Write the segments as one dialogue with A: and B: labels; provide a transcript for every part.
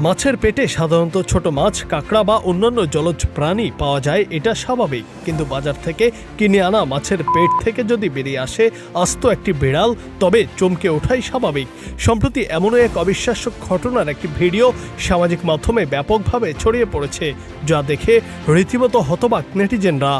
A: মাছের পেটে সাধারণত ছোট মাছ, কাঁকড়া বা অন্যান্য জলজ প্রাণী পাওয়া যায়, এটা স্বাভাবিক। কিন্তু বাজার থেকে কিনে আনা মাছের পেট থেকে যদি বেরিয়ে আসে আস্ত একটি বিড়াল, তবে চমকে ওঠাই স্বাভাবিক। সম্প্রতি এমনই এক অবিশ্বাস্য ঘটনার একটি ভিডিও সামাজিক মাধ্যমে ব্যাপকভাবে ছড়িয়ে পড়েছে, যা দেখে রীতিমতো হতবাক নেটিজেনরা।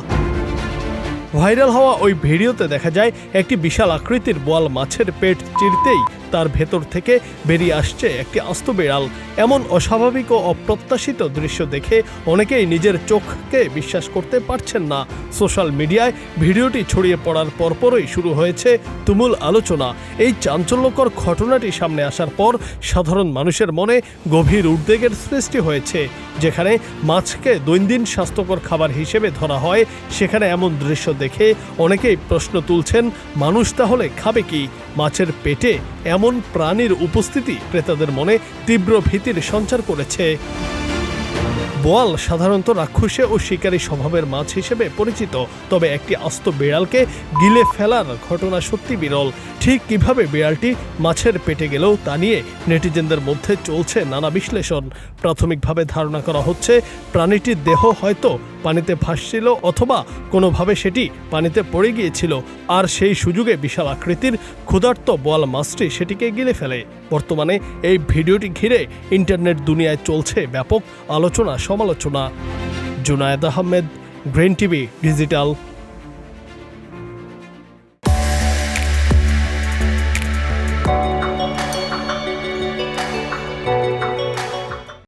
A: ভাইরাল হওয়া ওই ভিডিওতে দেখা যায় একটি বিশাল আকৃতির বোয়াল মাছের পেট চিরতেই তার ভেতর থেকে বেরিয়ে আসছে একটি আস্ত বিড়াল। এমন অস্বাভাবিক ও অপ্রত্যাশিত দৃশ্য দেখে অনেকেই নিজের চোখকে বিশ্বাস করতে পারছেন না। সোশ্যাল মিডিয়ায় ভিডিওটি ছড়িয়ে পড়ার পরপরই শুরু হয়েছে তুমুল আলোচনা। এই চাঞ্চল্যকর ঘটনাটি সামনে আসার পর সাধারণ মানুষের মনে গভীর উদ্বেগের সৃষ্টি হয়েছে। যেখানে মাছকে দৈনন্দিন স্বাস্থ্যকর খাবার হিসেবে ধরা হয়, সেখানে এমন দৃশ্য দেখে অনেকেই প্রশ্ন তুলছেন, মানুষ তাহলে খাবে কি? মাছের পেটে এমন প্রাণীর উপস্থিতি ক্রেতাদের মনে তীব্র ভীতির সঞ্চার করেছে। বোয়াল সাধারণত রাক্ষসে ও শিকারী স্বভাবের মাছ হিসেবে পরিচিত, তবে একটি আস্ত বিড়ালকে গিলে ফেলার ঘটনা সত্যি বিরল। ঠিক কিভাবে বিড়ালটি মাছের পেটে গেল তা নিয়ে নেটিজেনদের মধ্যে চলছে নানা বিশ্লেষণ। প্রাথমিকভাবে ধারণা করা হচ্ছে প্রাণীটির দেহ হয়তো পানিতে ভাসছিল, অথবা কোনোভাবে সেটি পানিতে পড়ে গিয়েছিল, আর সেই সুযোগে বিশাল আকৃতির ক্ষুধার্ত বোয়াল মাছটি সেটিকে গিলে ফেলে। বর্তমানে এই ভিডিওটি ঘিরে ইন্টারনেট দুনিয়ায় চলছে ব্যাপক আলোচনা সমালোচনা। Junaid Ahmed, green TV digital.